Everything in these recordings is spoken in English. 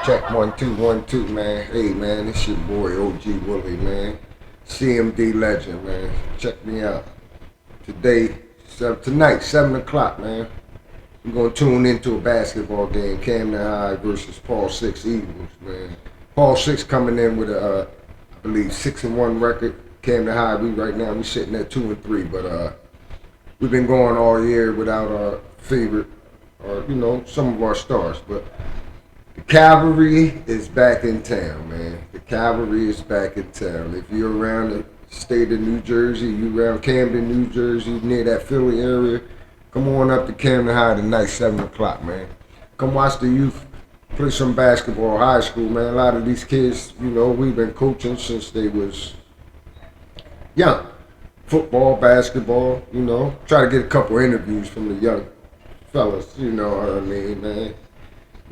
Check 1 2 1 2, man. Hey man, it's your boy OG Willie, man. CMD legend, man. Check me out. Tonight, 7 o'clock, man. We're gonna tune into a basketball game, Camden High versus Paul Six Eagles, man. Paul Six coming in with I believe 6-1 record. Camden High, we sitting at 2-3, but we've been going all year without our favorite, or some of our stars, but the cavalry is back in town, man. The cavalry is back in town. If you're around the state of New Jersey, you around Camden, New Jersey, near that Philly area, come on up to Camden High tonight, 7 o'clock, man. Come watch the youth play some basketball, high school, man. A lot of these kids, we've been coaching since they was young. Football, basketball, Try to get a couple interviews from the young fellas, you know what I mean, man.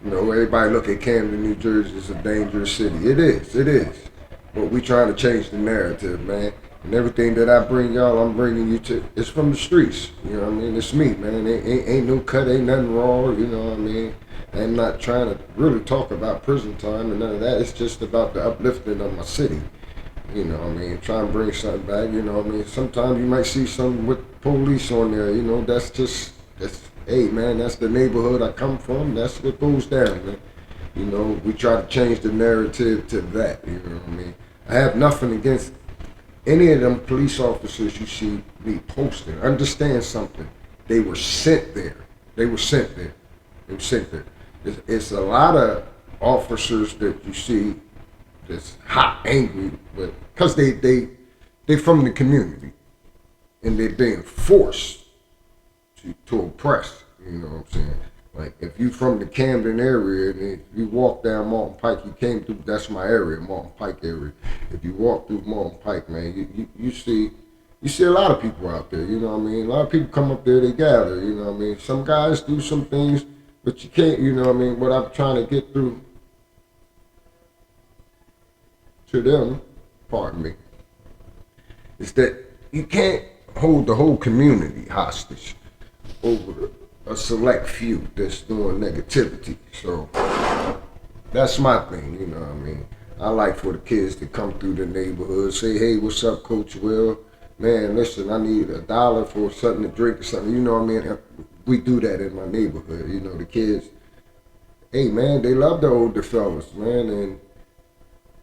Everybody look at Camden, New Jersey as a dangerous city. It is. But we trying to change the narrative, man. And everything that I bring y'all, I'm bringing you to. It's from the streets. You know what I mean? It's me, man. Ain't no cut, ain't nothing raw. You know what I mean? I'm not trying to really talk about prison time and none of that. It's just about the uplifting of my city. You know what I mean? Try and bring something back. You know what I mean? Sometimes you might see something with police on there. That's hey man, that's the neighborhood I come from. That's what goes down, man. We try to change the narrative to that. You know what I mean? I have nothing against any of them police officers you see me posting. Understand something. They were sent there. They were sent there. It's a lot of officers that you see that's hot, angry, but because they from the community and they're being forced to oppress. You know what I'm saying? Like if you from the Camden area and if you walk down Mountain Pike, you came through. That's my area, Mountain Pike area. If you walk through Mountain Pike, man, you see a lot of people out there. You know what I mean? A lot of people come up there, they gather. You know what I mean? Some guys do some things, but you can't. You know what I mean? What I'm trying to get through to them, pardon me, is that you can't hold the whole community hostage over a select few that's doing negativity. So that's my thing, you know what I mean? I like for the kids to come through the neighborhood, say, hey, what's up, Coach Will? Man, listen, I need $1 for something to drink or something. You know what I mean? We do that in my neighborhood. The kids, hey, man, they love the older fellas, man. And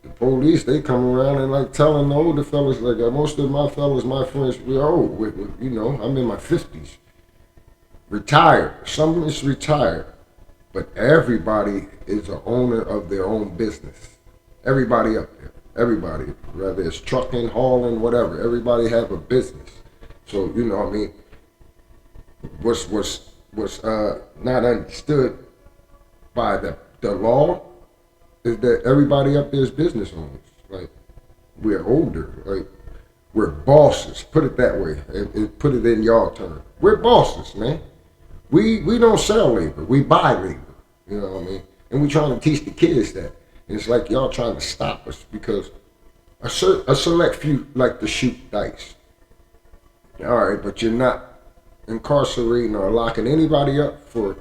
the police, they come around and like telling the older fellas, like most of my fellas, my friends, we're old. I'm in my 50s. Retired. Some is retired, but everybody is an owner of their own business. Everybody up there. Everybody, whether it's trucking, hauling, whatever. Everybody have a business. So you know what I mean. What's not understood by the law is that everybody up there is business owners. Like we're older. Like we're bosses. Put it that way. And put it in y'all terms. We're bosses, man. We don't sell labor, we buy labor, you know what I mean? And we trying to teach the kids that. And it's like y'all trying to stop us because a select few like to shoot dice. All right, but you're not incarcerating or locking anybody up for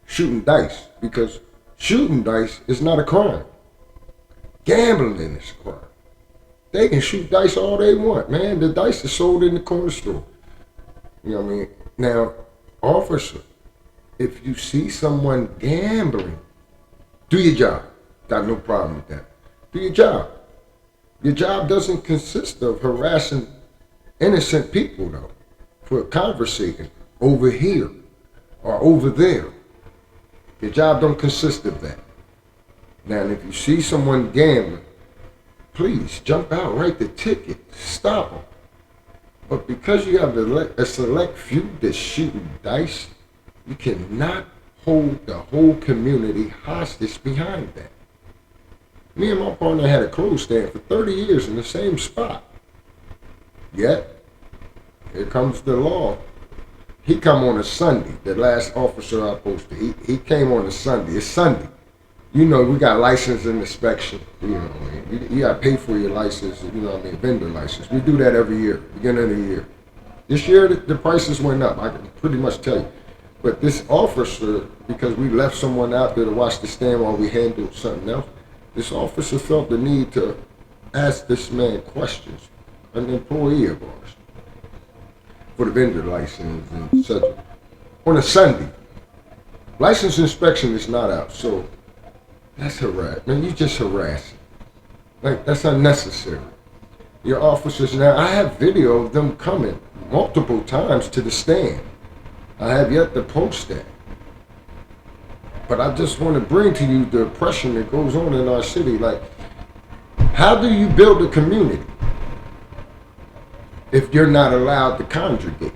shooting dice because shooting dice is not a crime. Gambling is a crime. They can shoot dice all they want, man. The dice is sold in the corner store. You know what I mean? Now, officer, if you see someone gambling, do your job. Got no problem with that. Do your job. Your job doesn't consist of harassing innocent people, though, for conversating over here or over there. Your job don't consist of that. Now, if you see someone gambling, please jump out, write the ticket, stop them. But because you have a select few that's shooting dice, you cannot hold the whole community hostage behind that. Me and my partner had a clothes stand for 30 years in the same spot. Yet, here comes the law. He come on a Sunday. The last officer I posted, he came on a Sunday. It's Sunday. We got license and inspection. You got to pay for your license, vendor license. We do that every year, beginning of the year. This year, the prices went up. I can pretty much tell you. But this officer, because we left someone out there to watch the stand while we handled something else, this officer felt the need to ask this man questions, an employee of ours, for the vendor license and such, on a Sunday. License inspection is not out, so that's harassment. Man, you just harassing. Like, that's unnecessary. Your officers now, I have video of them coming multiple times to the stand. I have yet to post that. But I just want to bring to you the oppression that goes on in our city. Like, how do you build a community if you're not allowed to congregate?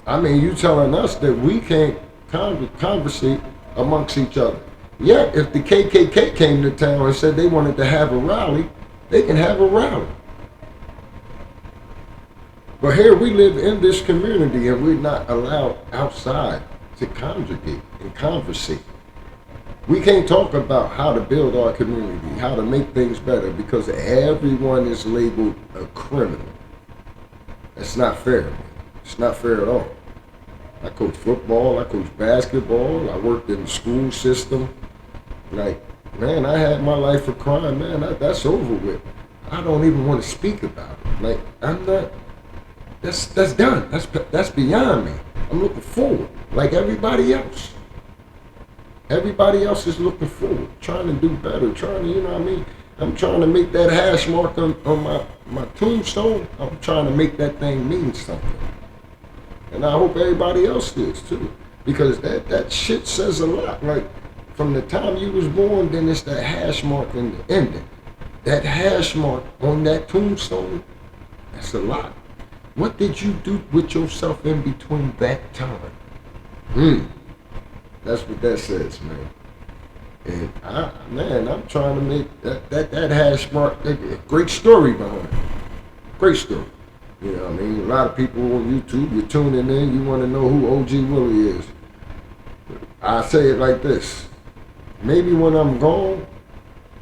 I mean, you telling us that we can't conversate amongst each other. Yeah, if the KKK came to town and said they wanted to have a rally, they can have a rally. But here we live in this community and we're not allowed outside to congregate and conversate. We can't talk about how to build our community, how to make things better, because everyone is labeled a criminal. That's not fair, man. It's not fair at all. I coach football, I coach basketball, I worked in the school system. Like, man, I had my life of crime, man, that's over with. I don't even want to speak about it. Like, I'm not, that's done. That's beyond me. I'm looking forward, like everybody else. Everybody else is looking forward, trying to do better, trying to, you know what I mean? I'm trying to make that hash mark on my tombstone. I'm trying to make that thing mean something. And I hope everybody else is too. Because that shit says a lot. Like, from the time you was born, then it's that hash mark in the ending. That hash mark on that tombstone, that's a lot. What did you do with yourself in between that time? That's what that says, man. And I'm trying to make that hash mark, great story behind it. Great story. You know what I mean? A lot of people on YouTube, you're tuning in, you want to know who OG Willie is. I say it like this. Maybe when I'm gone,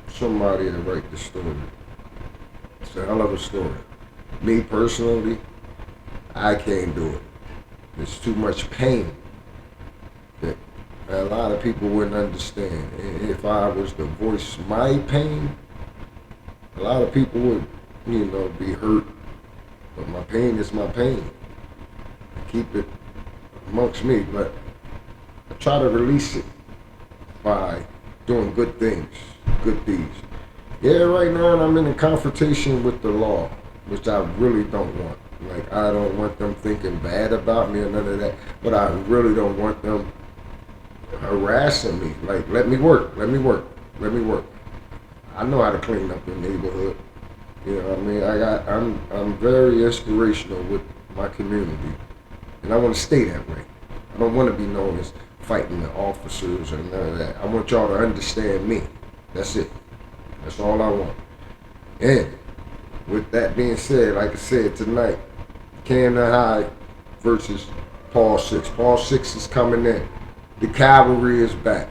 somebody will write the story. It's a hell of a story. Me personally, I can't do it. There's too much pain that a lot of people wouldn't understand. And if I was to voice my pain, a lot of people would, be hurt. But my pain is my pain. I keep it amongst me, but I try to release it by doing good things, good deeds. Yeah, right now I'm in a confrontation with the law, which I really don't want. Like, I don't want them thinking bad about me or none of that, but I really don't want them harassing me. Like, let me work. I know how to clean up the neighborhood. You know what I mean? I'm very inspirational with my community, and I want to stay that way. I don't want to be known as fighting the officers or none of that. I want y'all to understand me. That's it. That's all I want. And with that being said, like I said tonight, Camden High versus Paul 6. Paul 6 is coming in. The cavalry is back.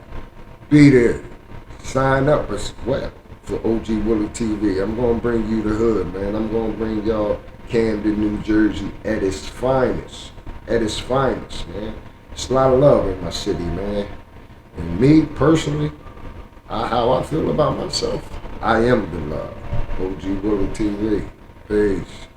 Be there. Sign up as well for OG Willie TV. I'm going to bring you the hood, man. I'm going to bring y'all Camden, New Jersey at its finest. At its finest, man. It's a lot of love in my city, man. And me, personally, how I feel about myself, I am the love. OG Willie TV. Peace.